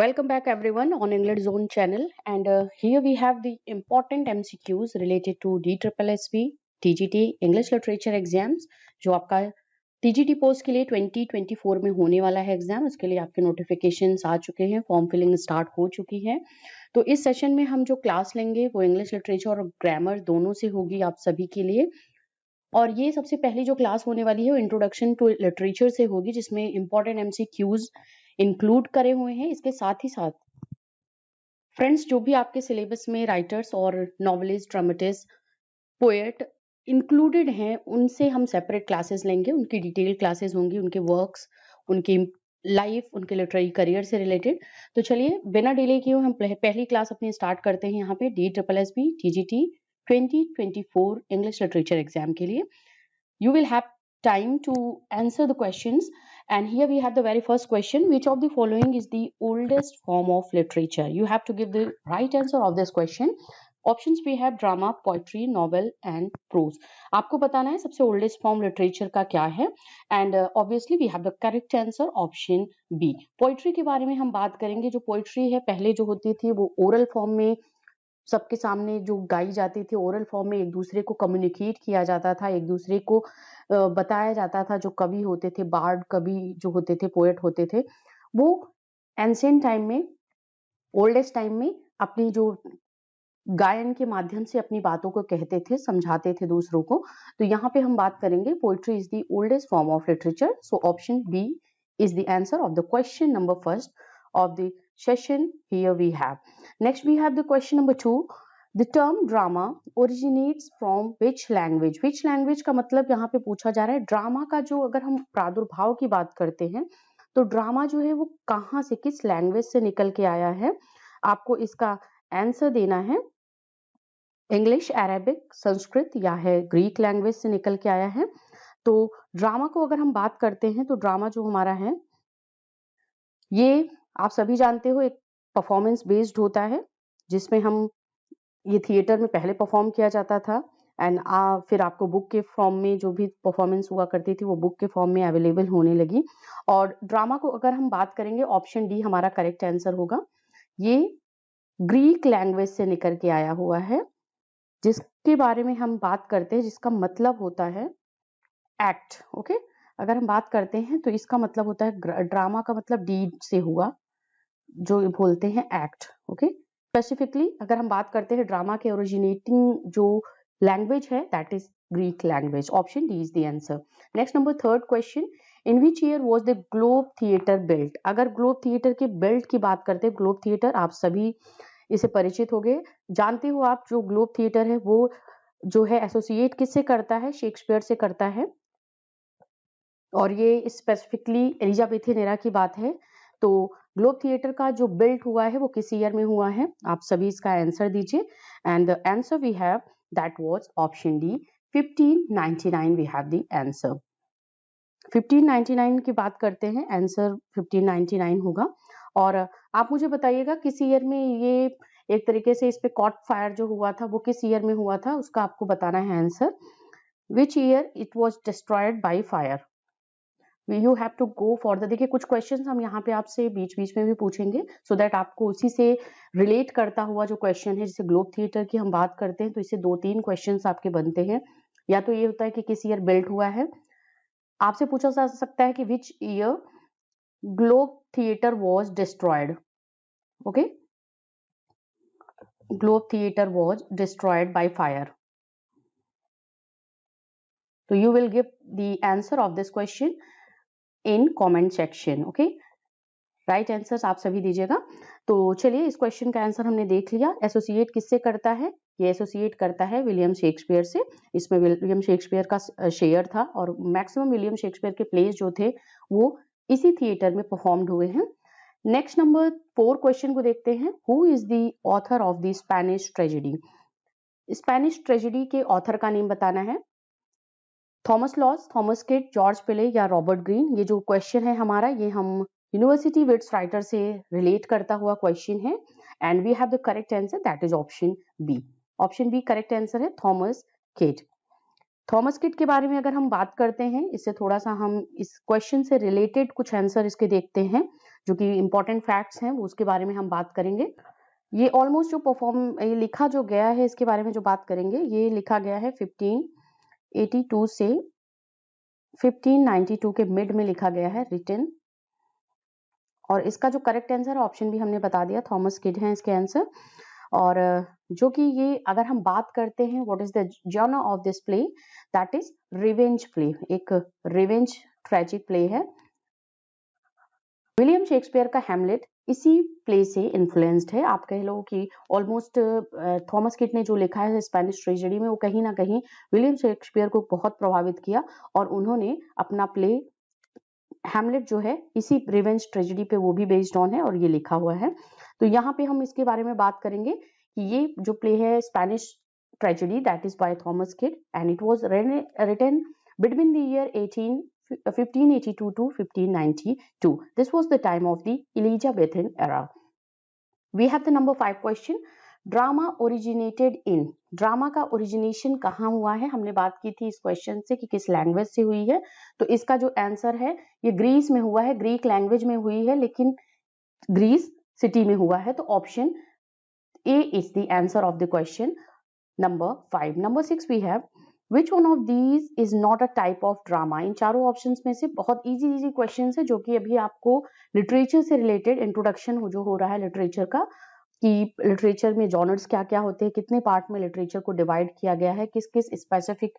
Welcome back everyone on English Zone channel, and here we have the important MCQs related to DSSB TGT English Literature exams जो आपका TGT post के लिए 2024 में होने वाला है एग्जाम। उसके लिए आपके नोटिफिकेशंस आ चुके हैं, फॉर्म फिलिंग स्टार्ट हो चुकी है। तो इस सेशन में हम जो क्लास लेंगे वो इंग्लिश लिटरेचर और ग्रामर दोनों से होगी आप सभी के लिए। और ये सबसे पहली जो क्लास होने वाली है वो इंट्रोडक्शन टू लिटरेचर से होगी, जिसमें इंपॉर्टेंट MCQs इंक्लूड करे हुए हैं। इसके साथ ही साथ फ्रेंड्स जो भी आपके सिलेबस में राइटर्स और नॉवलिस्ट, ड्रामेटिस्ट, पोएट इंक्लूडेड हैं, उनसे हम सेपरेट क्लासेस लेंगे। उनकी डिटेल क्लासेस होंगी, उनके वर्क्स, उनकी लाइफ, उनके लिटरेरी करियर से रिलेटेड। तो चलिए बिना डिले किए हम पहली क्लास अपनी स्टार्ट करते हैं यहाँ पे DSSB TGT 2024 English literature exam के लिए। You will have time to answer the questions, and here we have the very first question: which of the following is the oldest form of literature? You have to give the right answer of this question. Options we have drama, poetry, novel and prose. आपको बताना है सबसे oldest form literature का क्या है, and obviously we have the correct answer option B. Poetry के बारे में हम बात करेंगे। जो poetry है पहले जो होती थी वो oral form में सबके सामने जो गाई जाती थी, ओरल फॉर्म में एक दूसरे को कम्युनिकेट किया जाता था, एक दूसरे को बताया जाता था। जो कवि होते थे, बार्ड कवि जो होते थे, पोएट होते थे, वो एंशिएंट टाइम में, ओल्डेस्ट टाइम में अपनी जो गायन के माध्यम से अपनी बातों को कहते थे, समझाते थे दूसरों को। तो यहाँ पे हम बात करेंगे poetry is the oldest form of literature. So option B is the answer of the question number first of the session here we have. Next we have the question number 2. The term drama originates from which language? Which language का मतलब यहाँ पे पूछा जा रहा है। Drama का जो अगर हम प्रादुर्भाव की बात करते हैं तो ड्रामा जो है वो कहाँ से, किस लैंग्वेज से निकल के आया है। आपको इसका आंसर देना है इंग्लिश, अरेबिक, संस्कृत या है ग्रीक लैंग्वेज से निकल के आया है। तो ड्रामा को अगर हम बात करते हैं तो ड्रामा जो हमारा है ये आप सभी जानते हो एक परफॉर्मेंस बेस्ड होता है, जिसमें हम ये थिएटर में पहले परफॉर्म किया जाता था एंड फिर आपको बुक के फॉर्म में जो भी परफॉर्मेंस हुआ करती थी वो बुक के फॉर्म में अवेलेबल होने लगी। और ड्रामा को अगर हम बात करेंगे ऑप्शन डी हमारा करेक्ट आंसर होगा। ये ग्रीक लैंग्वेज से निकल के आया हुआ है, जिसके बारे में हम बात करते हैं, जिसका मतलब होता है एक्ट। ओके, अगर हम बात करते हैं तो इसका मतलब होता है ड्रामा का मतलब डीड से हुआ, जो बोलते हैं एक्ट। ओके, स्पेसिफिकली अगर हम बात करते हैं ड्रामा के ओरिजिनेटिंग जो लैंग्वेज है that is Greek language. Option D is the answer. Next number third question, in which year was the globe theatre built? अगर ग्लोब थिएटर के बिल्ट की बात करते हैं, ग्लोब थिएटर आप सभी इसे परिचित हो गए, जानते हो आप। जो ग्लोब थिएटर है वो जो है एसोसिएट किससे करता है? शेक्सपियर से करता है। और ये स्पेसिफिकली एलिजाबेथेनेरा की बात है। तो ग्लोब थिएटर का जो बिल्ट हुआ है वो किस ईयर में हुआ है? आप सभी इसका आंसर दीजिए and the answer we have that was option D 1599। We have the answer 1599 की बात करते हैं, आंसर 1599 होगा। और आप मुझे बताइएगा किस ईयर में ये एक तरीके से इस पे कॉट फायर जो हुआ था वो किस ईयर में हुआ था, उसका आपको बताना है answer. Which year it was destroyed by fire? You have to go for the, देखिए कुछ क्वेश्चंस हम यहाँ पे आपसे बीच बीच में भी पूछेंगे सो दैट आपको उसी से रिलेट करता हुआ जो क्वेश्चन है, जैसे ग्लोब थिएटर की हम बात करते हैं तो इससे 2-3 क्वेश्चंस आपके बनते हैं। या तो ये होता है कि किस ईयर बिल्ट हुआ है, आपसे पूछा जा सकता है कि which year Globe Theatre was destroyed. Okay, Globe Theatre was destroyed by fire. तो you will give the answer of this question in comment section. Okay, right answers आप सभी दीजिएगा। तो चलिए इस क्वेश्चन का आंसर हमने देख लिया। एसोसिएट किससे करता है? ये एसोसिएट करता है विलियम शेक्सपियर से। इसमें विलियम शेक्सपियर का शेयर था और मैक्सिमम विलियम शेक्सपियर के प्लेस जो थे वो इसी थिएटर में परफॉर्म्ड हुए हैं। नेक्स्ट नंबर 4 क्वेश्चन को देखते हैं। Who is the author of the Spanish tragedy? Spanish tragedy के ऑथर का नेम बताना है। Thomas loss, Thomas kid, George पिले या रॉबर्ट ग्रीन? ये जो क्वेश्चन है हमारा ये हम यूनिवर्सिटी विट्स राइटर से रिलेट करता हुआ क्वेश्चन है and we have the correct answer that is option B. Option B correct answer है, थॉमस किड। थॉमस किड के बारे में अगर हम बात करते हैं, इससे थोड़ा सा हम इस क्वेश्चन से रिलेटेड कुछ आंसर इसके देखते हैं। जो कि इंपॉर्टेंट फैक्ट्स हैं वो उसके बारे में हम बात करेंगे। ये ऑलमोस्ट जो ये लिखा जो गया है इसके बारे में जो बात करेंगे, ये लिखा गया है 1582 से 1592 के मिड में लिखा गया है, रिटन। और इसका जो करेक्ट आंसर ऑप्शन भी हमने बता दिया, थॉमस किड है इसके आंसर। और जो कि ये अगर हम बात करते हैं what is the genre of this play, that is revenge play, एक रिवेंज ट्रेजिक प्ले है। विलियम शेक्सपियर का हैमलेट इसी प्ले से इन्फ्लुएंस्ड है। आप कह लो कि ऑलमोस्ट थॉमस किड ने जो लिखा है स्पेनिश ट्रेजेडी में, वो कहीं ना कहीं विलियम शेक्सपियर को बहुत प्रभावित किया और उन्होंने अपना प्ले हैमलेट जो है इसी रिवेंज ट्रेजेडी पे वो भी बेस्ड ऑन है और ये लिखा हुआ है। तो यहाँ पे हम इसके बारे में बात करेंगे कि ये जो प्ले है Spanish tragedy that is by Thomas Kyd and it was written between the year 1582 to 1592. This was the time of the Elizabethan era. We have the number 5 question. Drama originated in, drama का origination कहाँ हुआ है? हमने बात की थी इस question से कि किस लैंग्वेज से हुई है। तो इसका जो आंसर है ये ग्रीस में हुआ है, ग्रीक लैंग्वेज में हुई है, लेकिन ग्रीस सिटी में हुआ है। तो option A is the answer of the question number 5। Number 6 we have which one of these is not a type of drama. इन चारों ऑप्शंस में से बहुत इजी क्वेश्चन है जो कि अभी आपको लिटरेचर से रिलेटेड इंट्रोडक्शन जो हो रहा है लिटरेचर का, कि लिटरेचर में जॉनर्स क्या क्या होते हैं, कितने पार्ट में लिटरेचर को डिवाइड किया गया है, किस किस स्पेसिफिक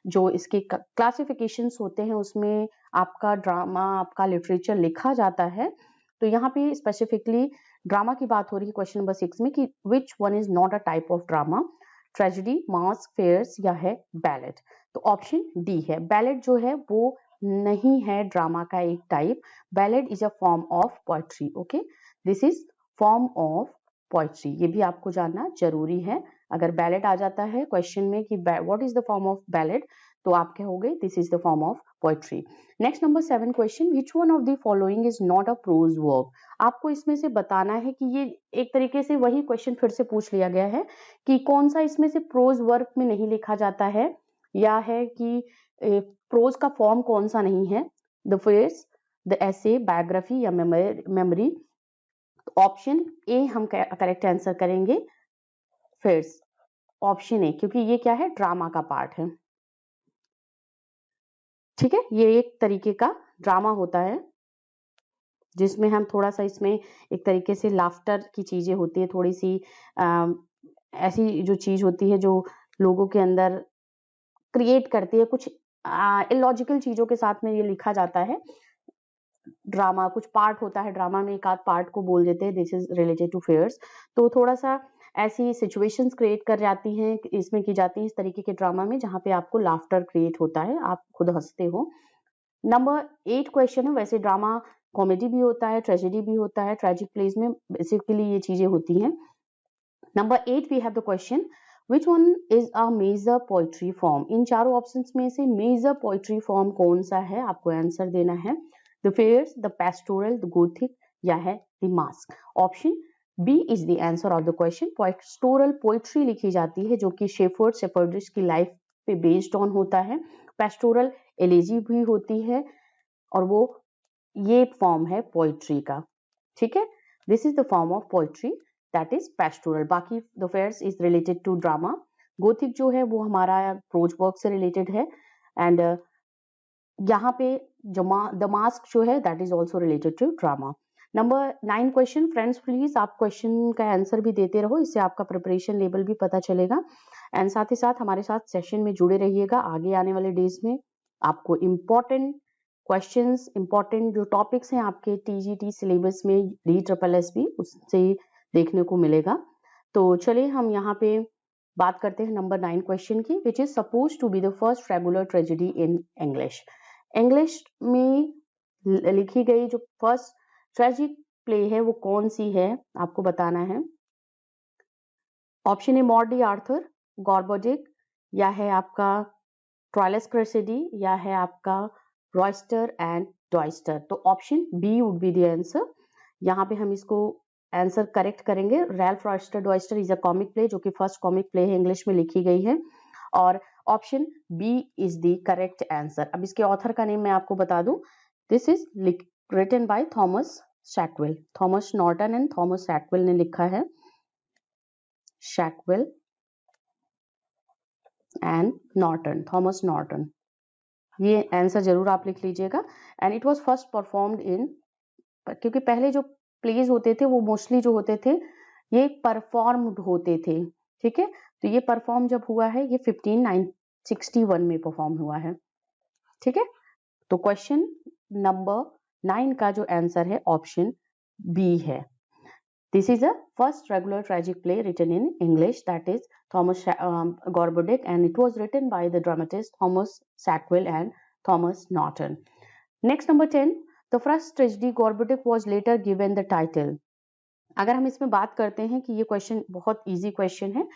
जो इसके क्लासिफिकेशंस होते हैं उसमें आपका ड्रामा, आपका लिटरेचर लिखा जाता है। तो यहाँ पे स्पेसिफिकली ड्रामा की बात हो रही है क्वेश्चन नंबर 6 में कि which one is not a type of drama, tragedy, masque, farce या है बैलेड। तो ऑप्शन डी है, बैलेड जो है वो नहीं है ड्रामा का एक type. Ballad is a form of poetry. Okay, this is form of poetry, ये भी आपको जानना जरूरी है। अगर बैलेड आ जाता है क्वेश्चन में कि what is the form of ballad, तो आप कहोगे this is the form of poetry. Next number 7 question, which one of the following is not a prose work. आपको इसमें से बताना है कि ये एक तरीके से वही क्वेश्चन फिर से पूछ लिया गया है कि कौन सा इसमें से प्रोज वर्क में नहीं लिखा जाता है, या है कि प्रोज का फॉर्म कौन सा नहीं है, the farce, the essay, biography या मेमोरी। ऑप्शन ए हम करेक्ट आंसर करेंगे, फेयर्स, ऑप्शन ए, क्योंकि ये क्या है, ड्रामा का पार्ट है। ठीक है, ये एक तरीके का ड्रामा होता है जिसमें हम थोड़ा सा इसमें एक तरीके से लाफ्टर की चीजें होती है, थोड़ी सी ऐसी जो चीज होती है जो लोगों के अंदर क्रिएट करती है, कुछ इलॉजिकल चीजों के साथ में ये लिखा जाता है। ड्रामा कुछ पार्ट होता है, ड्रामा में एक आध पार्ट को बोल देते हैं this is related to farce. तो थोड़ा सा ऐसी सिचुएशंस क्रिएट कर जाती हैं, इसमें की जाती है इस तरीके के ड्रामा में, जहाँ पे आपको लाफ्टर क्रिएट होता है, आप खुद हंसते हो। नंबर 8 क्वेश्चन है, वैसे ड्रामा कॉमेडी भी होता है, ट्रेजेडी भी होता है, ट्रेजिक प्लेस में बेसिकली ये चीजें होती हैं। Number 8 we have the question, which one is a major poetry form. इन चारों ऑप्शंस में से मेजर पोइट्री फॉर्म कौन सा है, आपको आंसर देना है। The farce, the pastoral, the gothic या है the masque. Option B is the answer of the question. Pastoral poetry लिखी जाती है जो कि शेफर्ड्स की लाइफ पे बेस्ड ऑन होता है। पेस्टोरल एलेजी भी होती है और वो ये फॉर्म है पोइट्री का। ठीक है, this is the form of poetry that is pastoral. बाकी the farce is related to drama, gothic जो है वो हमारा प्रोज वर्क से रिलेटेड है, एंड यहाँ पे जो द मास्क जो है that is also related to drama. Number 9 question, friends please आप क्वेश्चन का आंसर भी देते रहो, इससे आपका प्रिपरेशन लेवल भी पता चलेगा, एंड साथ ही साथ हमारे साथ सेशन में जुड़े रहिएगा। आगे आने वाले डेज में आपको इम्पोर्टेंट क्वेश्चंस, इम्पोर्टेंट जो टॉपिक्स हैं आपके टीजीटी सिलेबस में DSSB उससे देखने को मिलेगा। तो चलिए हम यहाँ पे बात करते हैं नंबर 9 क्वेश्चन की, which is suppose to be the first regular tragedy in English. English में लिखी गई जो फर्स्ट ट्रेजिक प्ले है वो कौन सी है, आपको बताना है। ऑप्शन ए मॉर्डी आर्थर, गॉर्बोजिक, या है आपका ट्रायलस क्रेसेडी, या है आपका रॉयस्टर एंड डॉयस्टर। तो option B would be the answer. यहाँ पे हम इसको आंसर करेक्ट करेंगे। Ralph Roister Doister is a comic play जो कि फर्स्ट कॉमिक प्ले है इंग्लिश में लिखी गई है, और option B is the correct answer. अब इसके ऑथर का नेम मैं आपको बता दूं, this is written by Thomas Sackville, Thomas Norton and Thomas Sackville ने लिखा है, Sackville and Norton, Thomas Norton, ये आंसर जरूर आप लिख लीजिएगा। And it was first performed in, क्योंकि पहले जो प्लेज होते थे वो मोस्टली जो होते थे ये परफॉर्म्ड होते थे, ठीक है। तो ये परफॉर्म जब हुआ है ये 1561 में परफॉर्म हुआ है, ठीक है। तो क्वेश्चन नंबर 9 का जो आंसर है ऑप्शन बी है। This is the first regular tragic play written in English, that is Thomas Gorboduc, and it was written by the dramatist Thomas Sackville and Thomas Norton. Next, number 10, the first tragedy Gorboduc was later given the title. अगर हम इसमें बात करते हैं कि ये question बहुत easy question है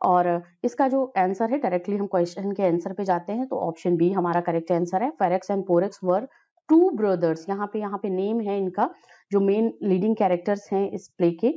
और इसका जो आंसर है डायरेक्टली हम क्वेश्चन के आंसर पे जाते हैं, तो ऑप्शन बी हमारा करेक्ट आंसर है। Ferrex and Porrex were two brothers, यहाँ पे नेम है इनका, जो मेन लीडिंग कैरेक्टर्स हैं इस प्ले के,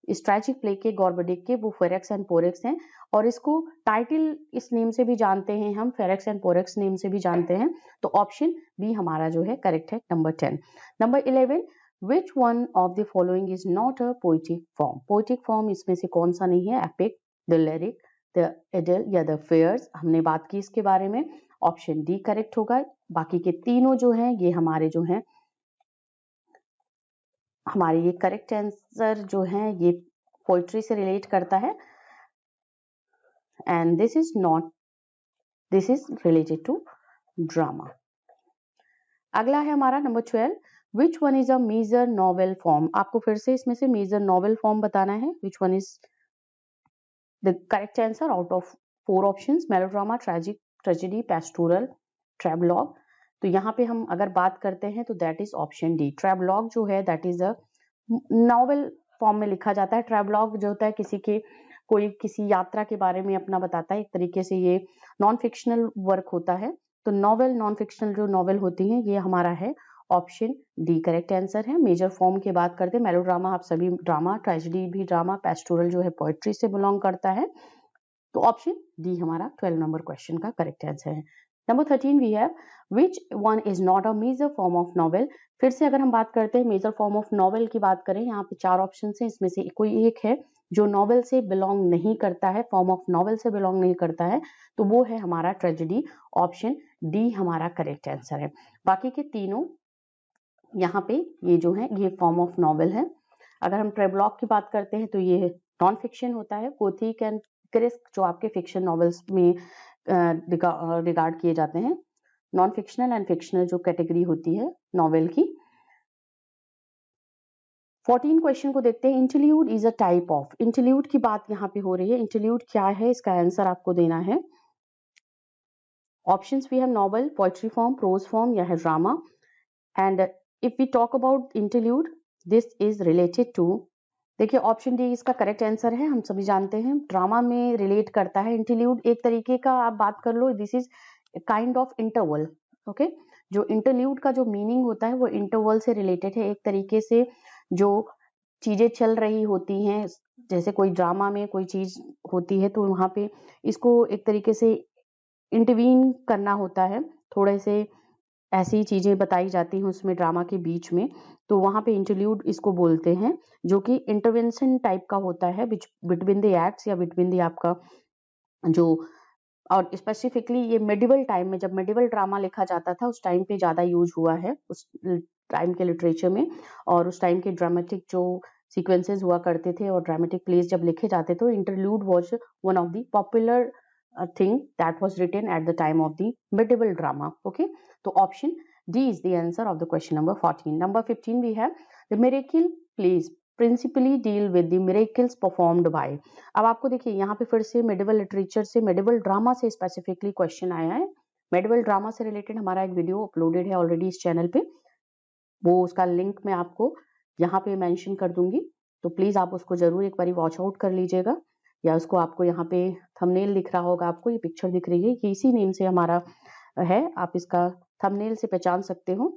इस ट्रैजिक प्ले के गॉर्बोडिक के, वो फेरेक्स एंड पोरेक्स हैं। और इसको टाइटल इस नेम से भी जानते हैं हम, फेरेक्स एंड पोरेक्स नेम से भी जानते हैं। तो ऑप्शन बी हमारा जो है करेक्ट है, number 10। Number 11, Which one of the following is not a poetic form? Poetic form इसमें से कौन सा नहीं है? Epic, the lyric, the idyll या the fairs, हमने बात की इसके बारे में। ऑप्शन डी करेक्ट होगा। बाकी के तीनों जो हैं ये हमारे जो हैं, हमारे ये करेक्ट आंसर जो हैं ये पोइट्री से रिलेट करता है, and this is not, this is related to drama. अगला है हमारा number 12, Which one is a major novel form? आपको फिर से इसमें से मेजर नॉवेल फॉर्म बताना है। Which one is the correct answer out of 4 options? Melodrama, tragic, tragedy, pastoral, travelogue. तो यहाँ पे हम अगर बात करते हैं तो that is option D. Travelogue जो है that is a novel form में लिखा जाता है। ट्रेवलॉग जो होता है कोई किसी यात्रा के बारे में अपना बताता है, एक तरीके से ये नॉन फिक्शनल वर्क होता है। तो नॉवेल, नॉन फिक्शनल जो नॉवेल होती हैं ये हमारा है ऑप्शन डी करेक्ट आंसर है। मेजर फॉर्म की बात करते हैं, मेलोड्रामा आप सभी ड्रामा, ट्रेजेडी भी ड्रामा, पेस्टोरल जो है पोएट्री से बिलोंग करता है। तो ऑप्शन डी हमारा 12 नंबर क्वेश्चन का करेक्ट आंसर है। Number 13 we have which one is not a major form of novel. फिर से अगर हम बात करते हैं मेजर फॉर्म ऑफ नॉवेल की बात करें, यहाँ पे 4 ऑप्शन है, इसमें से कोई एक है जो नॉवेल से बिलोंग नहीं करता है, फॉर्म ऑफ नॉवेल से बिलोंग नहीं करता है, तो वो है हमारा ट्रेजेडी। ऑप्शन डी हमारा करेक्ट आंसर है। बाकी के तीनों यहाँ पे ये जो है ये फॉर्म ऑफ नॉवेल है। अगर हम ट्रेवलॉग की बात करते हैं तो ये नॉन फिक्शन होता है। गोथिक एंड क्रिस्क जो आपके फिक्शन नॉवेल्स में रिगार्ड किए जाते हैं, नॉन फिक्शनल एंड फिक्शनल जो कैटेगरी होती है नॉवेल की। 14 क्वेश्चन को देखते हैं। Interlude is a type of, interlude की बात यहाँ पे हो रही है। इंटरल्यूड क्या है, इसका आंसर आपको देना है। ऑप्शंस भी है novel, poetry form, prose form या है drama. And if we talk about interlude, this is related to, देखिए ऑप्शन डी इसका करेक्ट आंसर है। हम सभी जानते हैं ड्रामा में रिलेट करता है इंटरल्यूड, एक तरीके का आप बात कर लो, this is kind of interval. Okay, जो इंटरल्यूड का जो मीनिंग होता है वो इंटरवल से रिलेटेड है। एक तरीके से जो चीजें चल रही होती हैं, जैसे कोई ड्रामा में कोई चीज होती है तो वहां पे इसको एक तरीके से इंटरवीन करना होता है, थोड़े से ऐसी चीजें बताई जाती हैं उसमें ड्रामा के बीच में, तो वहां पे इंटरल्यूड इसको बोलते हैं, जो कि इंटरवेंशन टाइप का होता है बिटवीन द एक्ट्स या बिटवीन द आपका जो, और स्पेसिफिकली ये मेडिवल टाइम में, जब मेडिवल ड्रामा लिखा जाता था उस टाइम पे ज्यादा यूज हुआ है उस टाइम के लिटरेचर में। और उस टाइम के ड्रामेटिक जो सीक्वेंसेस हुआ करते थे और ड्रामेटिक प्लेस जब लिखे जाते थे, interlude was one of the popular thing that was written at the time of the medieval drama. Okay, so option D is the answer of the question number 14. Number 15 we have the miracle plays principally deal with the miracles performed by। अब आपको देखिए यहाँ पे फिर से medieval literature से, medieval drama से specifically question आया है। मेडिवल ड्रामा से रिलेटेड हमारा एक वीडियो अपलोडेड है ऑलरेडी इस चैनल पे, वो उसका लिंक मैं आपको यहाँ पे मेंशन कर दूंगी, तो प्लीज आप उसको जरूर एक बार वॉच आउट कर लीजिएगा। या उसको आपको यहाँ पे थंबनेल दिख रहा होगा, आपको ये पिक्चर दिख रही है, ये इसी नेम से हमारा है, आप इसका थंबनेल से पहचान सकते हो।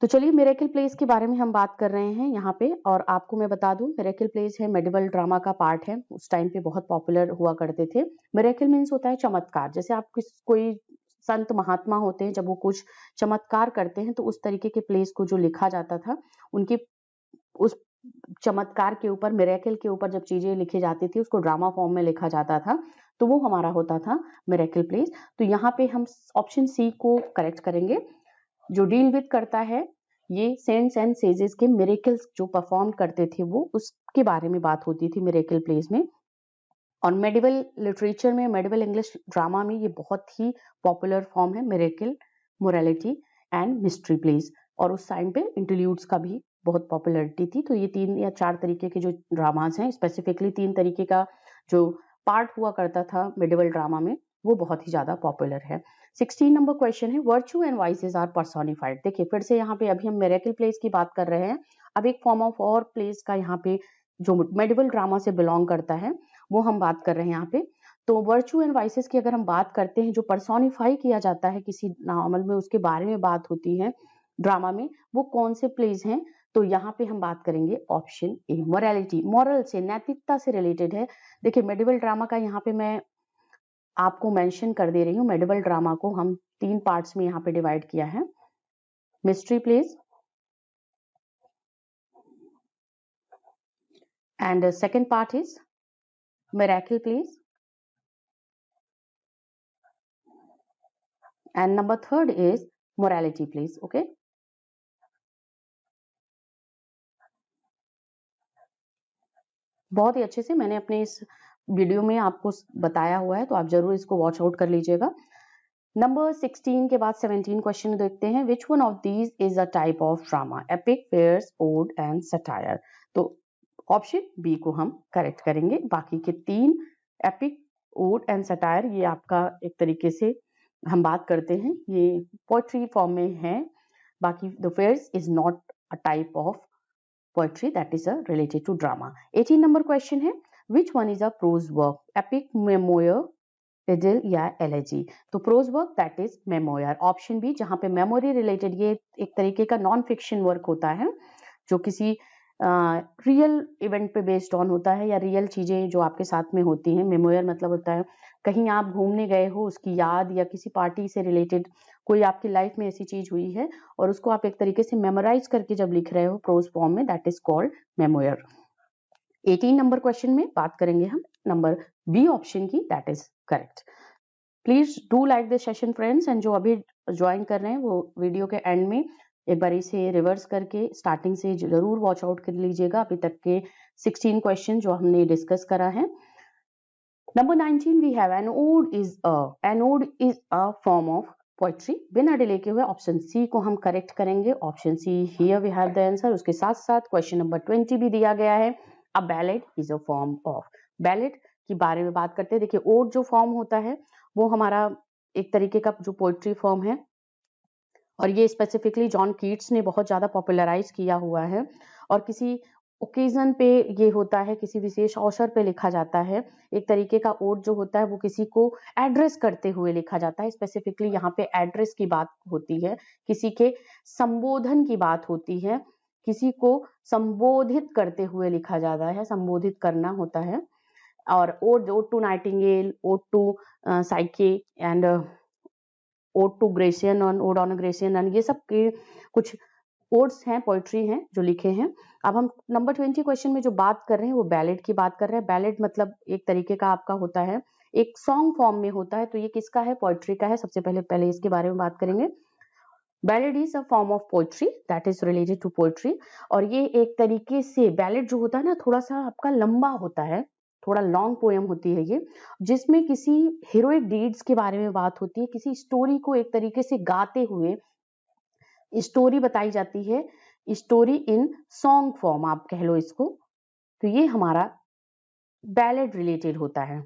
तो चलिए मिरेकल प्लेस के बारे में हम बात कर रहे हैं यहाँ पे, और आपको मैं बता दूं मिरेकल प्लेस है मेडिवल ड्रामा का पार्ट है, उस टाइम पे बहुत पॉपुलर हुआ करते थे। मिरेकल मीन्स होता है चमत्कार, जैसे आप कोई संत महात्मा होते हैं, जब वो कुछ चमत्कार करते हैं तो उस तरीके के प्लेस को जो लिखा जाता था, उनके उस चमत्कार के ऊपर, मिरेकल के ऊपर जब चीजें लिखी जाती थी उसको ड्रामा फॉर्म में लिखा जाता था, तो वो हमारा होता था मिरेकल प्लेस। तो यहाँ पे हम ऑप्शन सी को करेक्ट करेंगे। जो डील विद करता है ये सेंट्स एंड सेजेस के मिरेकल्स जो परफॉर्म करते थे, वो उसके बारे में बात होती थी मिरेकल प्लेस में। और मेडिवल लिटरेचर में, मेडिवल इंग्लिश ड्रामा में ये बहुत ही पॉपुलर फॉर्म है, miracle, morality and mystery place. और उस टाइम पे इंटरल्यूड्स का भी बहुत पॉपुलरिटी थी। तो ये 3 या 4 तरीके के जो ड्रामास हैं, स्पेसिफिकली 3 तरीके का जो पार्ट हुआ करता था मेडिवल ड्रामा में, वो बहुत ही ज्यादा पॉपुलर है। 16 नंबर क्वेश्चन है, virtue and vices are personified. देखिए फिर से यहाँ पे अभी हम मिरेकल प्लेस की बात कर रहे हैं, अब एक फॉर्म ऑफ और प्लेस का यहाँ पे जो मेडिवल ड्रामा से बिलोंग करता है वो हम बात कर रहे हैं यहाँ पे। तो वर्च्यू एंड वाइसेस की अगर हम बात करते हैं, जो पर्सोनिफाई किया जाता है किसी नावल में, उसके बारे में बात होती है ड्रामा में, वो कौन से प्लेस हैं? तो यहाँ पे हम बात करेंगे ऑप्शन ए, मोरालिटी, मॉरल से, नैतिकता से रिलेटेड है। देखिए मेडिवल ड्रामा का यहाँ पे मैं आपको मेंशन कर दे रही हूँ, मेडिवल ड्रामा को हम 3 पार्ट्स में यहाँ पे डिवाइड किया है। Mystery place, and second part is miracle plays, and number third is morality plays. Okay, बहुत ही अच्छे से मैंने अपने इस वीडियो में आपको बताया हुआ है, तो आप जरूर इसको वॉच आउट कर लीजिएगा। नंबर 16 के बाद 17 क्वेश्चन देखते हैं। Which one of these is a type of drama? Epic, farce, ode and satire. तो ऑप्शन बी को हम करेक्ट करेंगे। बाकी के 3 एपिक, ओड एंड सटायर, ये आपका एक तरीके से हम बात करते हैं, ये पोएट्री फॉर्म में है। बाकी the farce is not a type of poetry, that is related to drama. 18 number question है, which one is a prose work? Epic, memoir, riddle या एलेजी? तो prose work that is memoir, option B. जहां पे memory related, ये एक तरीके का non fiction work होता है जो किसी रियल इवेंट पे बेस्ड ऑन होता है, या रियल चीजें जो आपके साथ में होती हैं। मेमोयर मतलब होता है कहीं आप घूमने गए हो, उसकी याद, या किसी पार्टी से रिलेटेड कोई आपकी लाइफ में ऐसी चीज हुई है और उसको आप एक तरीके से मेमोराइज करके जब लिख रहे हो प्रोज फॉर्म में, that is called memoir. 18 number question में बात करेंगे हम नंबर बी ऑप्शन की, that is correct. Please do like this session friends, and जो अभी ज्वाइन कर रहे हैं वो वीडियो के एंड में एक बार इसे रिवर्स करके स्टार्टिंग से जरूर वॉच आउट कर लीजिएगा अभी तक के 16 क्वेश्चन जो हमने डिस्कस करा है। Number 19 we have an ode is a form of poetry. बिना डिले के हुए ऑप्शन सी को हम करेक्ट करेंगे। Option C, here we have the answer. उसके साथ साथ क्वेश्चन नंबर 20 भी दिया गया है, a ballad is a form of. Ballad के बारे में बात करते हैं। देखिए ओड जो फॉर्म होता है वो हमारा एक तरीके का जो पोएट्री फॉर्म है, और ये स्पेसिफिकली जॉन कीट्स ने बहुत ज्यादा पॉपुलराइज किया हुआ है, और किसी ओकेजन पे ये होता है, किसी विशेष अवसर पे लिखा जाता है। एक तरीके का ओड जो होता है वो किसी को एड्रेस करते हुए लिखा जाता है। स्पेसिफिकली यहाँ पे एड्रेस की बात होती है, किसी के संबोधन की बात होती है, किसी को संबोधित करते हुए लिखा जाता है, संबोधित करना होता है। और ode to nightingale, ode to Psyche, and ode to Grecian, ode on Grecian, and ये सब के कुछ ओड्स हैं, पोएट्री हैं जो लिखे हैं। अब हम नंबर 20 क्वेश्चन में जो बात कर रहे हैं वो बैलेड की बात कर रहे हैं। बैलेड मतलब एक तरीके का आपका होता है, एक सॉन्ग फॉर्म में होता है। तो ये किसका है? पोएट्री का है। सबसे पहले इसके बारे में बात करेंगे। Ballad is a form of poetry that is related to poetry, और ये एक तरीके से बैलेड जो होता है ना, थोड़ा सा आपका लंबा होता है, थोड़ा लॉन्ग पोएम होती है ये, जिसमें किसी हीरोइक डीड्स के बारे में बात होती है, किसी स्टोरी को एक तरीके से गाते हुए स्टोरी बताई जाती है, स्टोरी इन सॉन्ग फॉर्म आप कह लो इसको। तो ये हमारा बैलेड रिलेटेड होता है।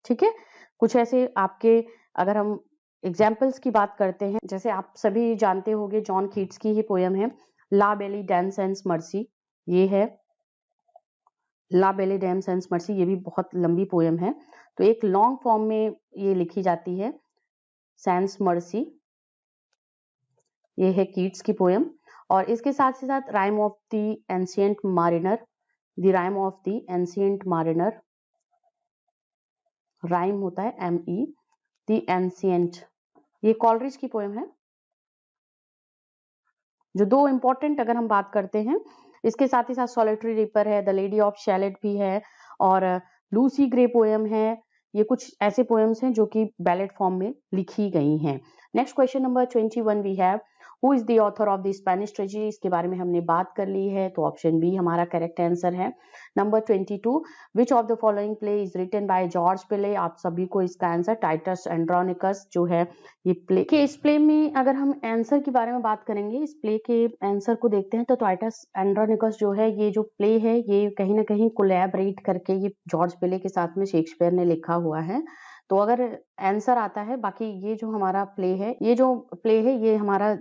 ठीक है, कुछ ऐसे आपके, अगर हम एग्जाम्पल्स की बात करते हैं, जैसे आप सभी जानते होंगे जॉन कीट्स की ही पोयम है ला बेली डैम्स एंड मर्सी। ये है ला बेली डैम्स एंड मर्सी, ये भी बहुत लंबी पोयम है। तो एक लॉन्ग फॉर्म में ये लिखी जाती है, सैंस मर्सी, ये है कीट्स की पोयम। और इसके साथ ही साथ Rime of the Ancient Mariner, the Rime of the Ancient Mariner, Rime होता है ME, द एंशिएंट, ये कॉलरिज की पोएम है। जो दो इंपॉर्टेंट अगर हम बात करते हैं, इसके साथ ही साथ सॉलिटरी रिपर है, द लेडी ऑफ शैलेट भी है और लूसी ग्रे पोएम है। ये कुछ ऐसे पोएम्स हैं जो कि बैलेट फॉर्म में लिखी गई हैं। Next question number 21 we have, who is the author of the Spanish tragedy? इसके बारे में हमने बात कर ली है, तो ऑप्शन बी हमारा करेक्ट आंसर है। Number 22, which of the following play is written by George Peele? आप सभी को इसका आंसर टाइटस एंड्रोनिकस जो है ये प्ले के, इस प्ले में अगर हम आंसर के बारे में बात करेंगे, इस प्ले के आंसर को देखते हैं तो टाइटस एंड्रोनिकस जो है, ये जो प्ले है ये कहीं ना कहीं कोलैबोरेट करके ये जॉर्ज प्ले के साथ में शेक्सपियर ने लिखा हुआ है। तो अगर आंसर आता है, बाकी ये जो हमारा प्ले है, ये जो प्ले है ये हमारा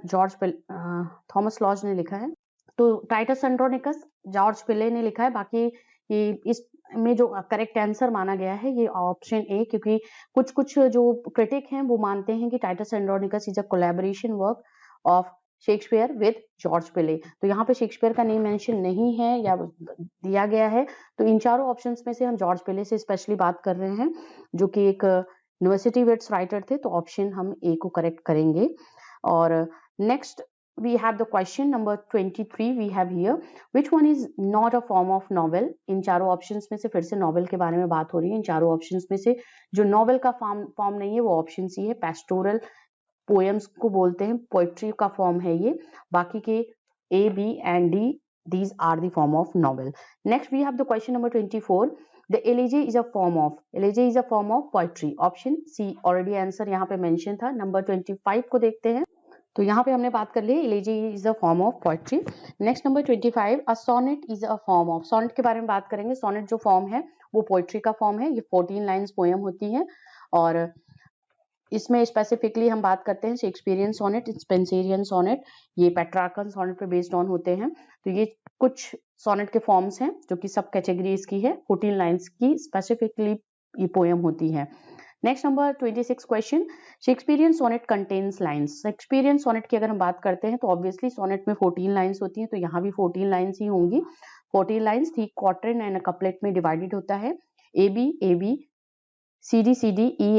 थॉमस लॉज ने लिखा है। तो टाइटस एंड्रोनिकस जॉर्ज प्ले ने लिखा है। बाकी ये इस में जो करेक्ट आंसर माना गया है ये ऑप्शन ए, क्योंकि कुछ कुछ जो क्रिटिक हैं वो मानते हैं कि Titus Andronicus is a collaboration work of Shakespeare with George Peele. तो यहाँ पे शेक्सपियर का नेम मेंशन नहीं है या दिया गया है। तो इन चारों ऑप्शंस में से हम जॉर्ज प्ले से स्पेशली बात कर रहे हैं, जो कि एक यूनिवर्सिटी वेट्स राइटर थे। तो ऑप्शन हम ए को करेक्ट करेंगे। और next we have the question number 23 we have here, which one is not a form of novel? इन चारों ऑप्शंस में से फिर से नॉवेल के बारे में बात हो रही है। इन चारों ऑप्शंस में से जो नॉवेल का फॉर्म नहीं है वो ऑप्शन सी है, पेस्टोरल पोएम्स को बोलते हैं, पोएट्री का फॉर्म है ये। बाकी के A, B and D, these are the form of novel. Next we have the question number 24, the elegy is a form of poetry. Option C already answer यहाँ पे मेंशन था। नंबर 25 को देखते हैं। तो यहाँ पे हमने बात कर ली, elegy is a form of poetry. Next number 25, a sonnet is a form of, sonnet के बारे में बात करेंगे। सोनेट जो फॉर्म है वो पोएट्री का फॉर्म है। ये 14 लाइंस पोएम होती है और इसमें स्पेसिफिकली हम बात करते हैं शेक्सपियरियन सोनेट, स्पेंसरियन सोनेट, ये पेट्रार्कन सोनेट पे बेस्ड ऑन होते हैं। तो ये कुछ सोनेट के फॉर्म्स हैं जो कि सब कैटेगरीज की है। 14 लाइंस की स्पेसिफिकली ये पोएम होती है। Next number 26 question, Shakespearean sonnet contains lines. Shakespearean sonnet की अगर हम बात करते हैं तो ऑब्वियसली सोनेट में 14 लाइंस होती हैं, तो यहाँ भी 14 लाइंस ही होंगी। 14 लाइंस थी क्वार्टरन एंड कपलेट में डिवाइडेड होता है। A B C D E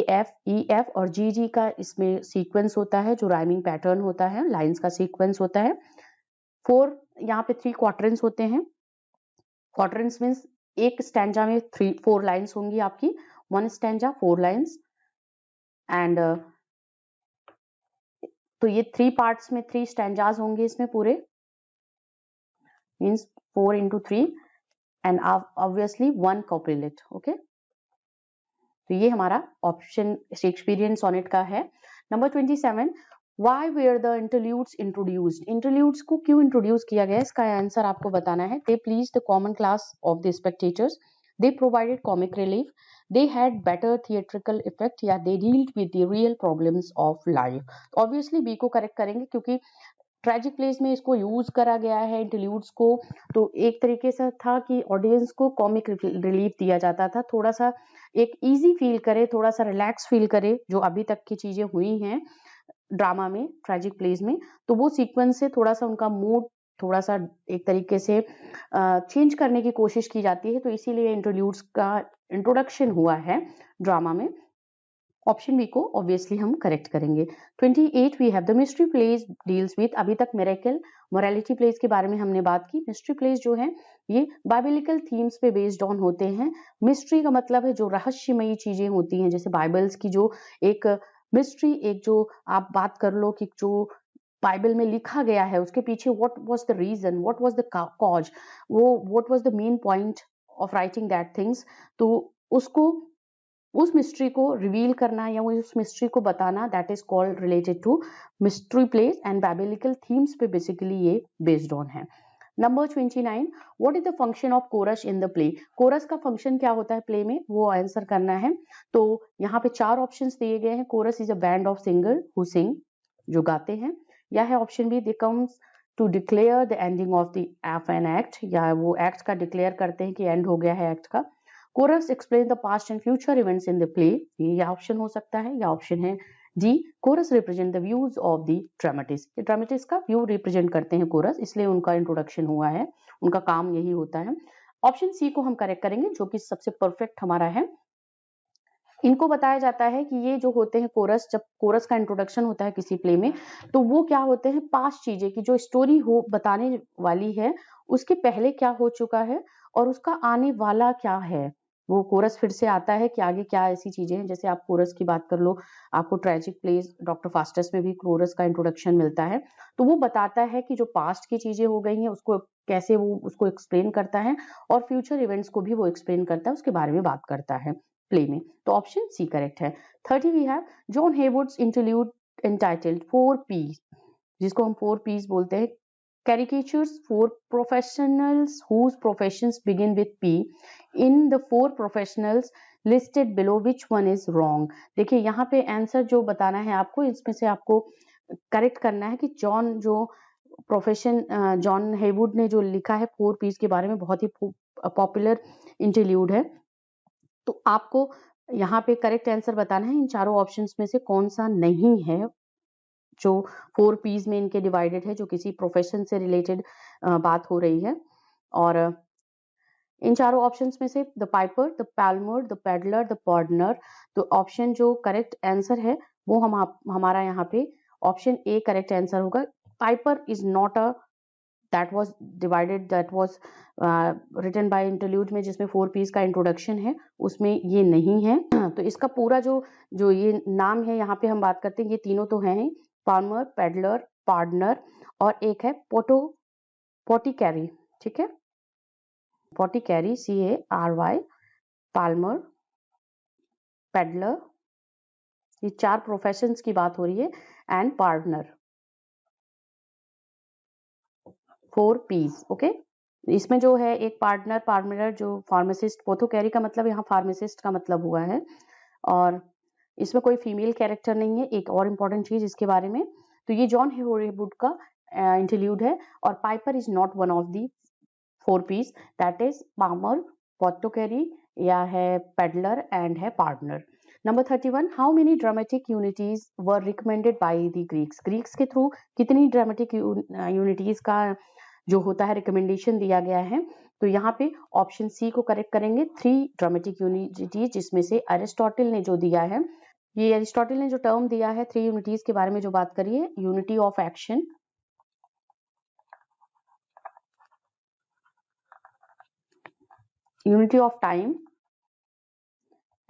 F और जी का इसमें सीक्वेंस होता है, जो राइमिंग पैटर्न होता है, लाइंस का सीक्वेंस होता है। 4 यहाँ पे 3 क्वार्टरन्स होते हैं। क्वार्टरन्स मीन्स एक स्टैंजा में 4 लाइंस होंगी आपकी, 1 स्टैंजा 4 लाइंस एंड तो ये 3 पार्ट्स में 3 स्टैंजाज होंगे इसमें पूरे, means 4 into 3 and obviously 1 couplet. Okay, तो ये हमारा ऑप्शन शेक्सपियरियन सोनेट का है। Number 27, Why were the interludes introduced? Interludes को क्यों इंट्रोड्यूस किया गया, इसका आंसर आपको बताना है। They pleased the common class of the spectators. They provided comic relief. They had better theatrical effect, या they dealt with the real problems of life. Obviously B को करेक्ट करेंगे क्योंकि ट्रेजिक प्लेस में इसको use करा गया है interludes को। तो एक तरीके से था कि ऑडियंस को कॉमिक रिलीफ दिया जाता था, थोड़ा सा एक इजी फील करे, थोड़ा सा रिलैक्स फील करे, जो अभी तक की चीजें हुई हैं ड्रामा में, ट्रेजिक प्लेस में। तो वो सीक्वेंस से थोड़ा सा उनका मूड थोड़ा सा एक तरीके से चेंज करने की कोशिश की जाती है। तो इसीलिए इंटरल्यूड्स का इंट्रोडक्शन हुआ है ड्रामा में। ऑप्शन बी को ऑब्वियसली हम करेक्ट करेंगे। 28 we have the mystery plays deals with, अभी तक मिरेकल मोरालिटी प्लेज के बारे में हमने बात की। मिस्ट्री प्लेज जो है ये बाइबलिकल थीम्स पे बेस्ड ऑन होते हैं। मिस्ट्री का मतलब है जो रहस्यमयी चीजें होती हैं, जैसे बाइबल्स की जो एक मिस्ट्री, एक जो आप बात कर लो कि जो बाइबल में लिखा गया है उसके पीछे what was the reason, what was the cause, वो what was the main point of writing that things. तो उसको उस मिस्ट्री को रिवील करना या उस मिस्ट्री को बताना, that is called related to mystery plays and biblical themes पे बेसिकली ये बेस्ड ऑन है। Number 29, what is the function of chorus in the play? Chorus का फंक्शन क्या होता है प्ले में, वो आंसर करना है। तो यहाँ पे 4 ऑप्शंस दिए गए हैं। Chorus is a band of singer who sing, जो गाते हैं। या है option B, they comes to declare the ending of an act, या वो एक्ट का डिक्लेयर करते हैं कि एंड हो गया है एक्ट का। Chorus explain the past and future events in the play, ये ऑप्शन हो सकता है। या ऑप्शन है D, chorus represent the views of the dramatist, dramatist का व्यू रिप्रेजेंट करते हैं कोरस, इसलिए उनका इंट्रोडक्शन हुआ है, उनका काम यही होता है। ऑप्शन सी को हम करेक्ट करेंगे, जो कि सबसे परफेक्ट हमारा है। इनको बताया जाता है कि ये जो होते हैं कोरस, जब कोरस का इंट्रोडक्शन होता है किसी प्ले में, तो वो क्या होते हैं पास्ट चीजें की जो स्टोरी हो बताने वाली है उसके पहले क्या हो चुका है और उसका आने वाला क्या है। वो कोरस फिर से आता है कि आगे क्या ऐसी चीजें हैं। जैसे आप कोरस की बात कर लो, आपको ट्रेजिक प्लेस डॉक्टर फास्टस में भी कोरस का इंट्रोडक्शन मिलता है, तो वो बताता है कि जो पास्ट की चीजें हो गई हैं उसको कैसे वो उसको एक्सप्लेन करता है और फ्यूचर इवेंट्स को भी वो एक्सप्लेन करता है, उसके बारे में बात करता है प्ले में। तो ऑप्शन सी करेक्ट है। 30 we have John Heywood's interlude entitled 4 P's, जिसको हम 4 P's बोलते हैं। caricatures for professionals whose professions begin with P. In the 4 professionals listed below, which one is wrong? देखिए यहाँ पे आंसर जो बताना है आपको, इसमें से आपको करेक्ट करना है कि जॉन जो प्रोफेशन जॉन हेवुड ने जो लिखा है 4 P's के बारे में, बहुत ही पॉपुलर इंटरल्यूड है। तो आपको यहाँ पे करेक्ट आंसर बताना है इन चारों ऑप्शंस में से कौन सा नहीं है जो 4 P's में इनके डिवाइडेड है, जो किसी प्रोफेशन से रिलेटेड बात हो रही है। और इन चारों ऑप्शंस में से the piper, the palmer, the pedlar, the pardoner, तो ऑप्शन जो करेक्ट आंसर है वो हमारा यहाँ पे ऑप्शन ए करेक्ट आंसर होगा। Piper is not a that was divided, that was written by interlude में, जिसमें 4 P's का इंट्रोडक्शन है, उसमें ये नहीं है। तो इसका पूरा जो जो ये नाम है यहाँ पे हम बात करते हैं, ये तीनों तो हैं, फार्मर, पेडलर, पार्टनर, और एक है पोटी कैरी। ठीक है, पोटी कैरी, CARY, पाल्मर, पेडलर, ये 4 प्रोफेशंस की बात हो रही है, एंड पार्टनर, 4 P's। ओके, इसमें जो है एक पार्टनर, पार्टनर जो फार्मासिस्ट, पोथोकैरी का मतलब यहाँ फार्मासिस्ट का मतलब हुआ है, और इसमें कोई फीमेल कैरेक्टर नहीं है। एक और इम्पोर्टेंट चीज इसके बारे में, तो ये जॉन हेवुड का इंटरल्यूड है, और piper is not one of the 4 P's, that is palmer, pothecary, या है पेडलर, एंड है partner. Number 31, how many dramatic unities were recommended by the Greeks? Greeks के थ्रू कितनी ड्रामेटिक यूनिटीज का जो होता है रिकमेंडेशन दिया गया है? तो यहाँ पे ऑप्शन सी को करेक्ट करेंगे, 3 ड्रामेटिक यूनिटीज, जिसमें से अरिस्टोटल ने जो दिया है, ये अरिस्टोटल ने जो टर्म दिया है 3 यूनिटीज के बारे में जो बात करी है, unity of action, unity of time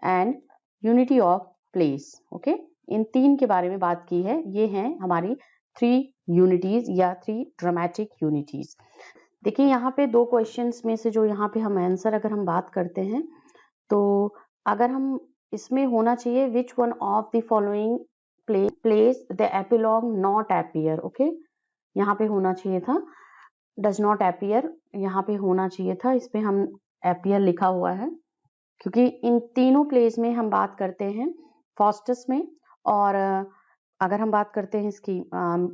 and unity of place. Okay, इन 3 के बारे में बात की है। ये हैं हमारी 3 यूनिटीज या 3 ड्रामेटिक यूनिटीज। देखिए यहाँ पे 2 क्वेश्चंस में से जो यहाँ पे हम आंसर अगर हम बात करते हैं, तो अगर हम इसमें होना चाहिए विच one of the following place the epilogue not appear. Okay, यहाँ पे होना चाहिए था डज नॉट एपियर, यहाँ पे होना चाहिए था, इस पे हम एपियर लिखा हुआ है, क्योंकि इन तीनों प्लेस में हम बात करते हैं फास्टस में, और अगर हम बात करते हैं इसकी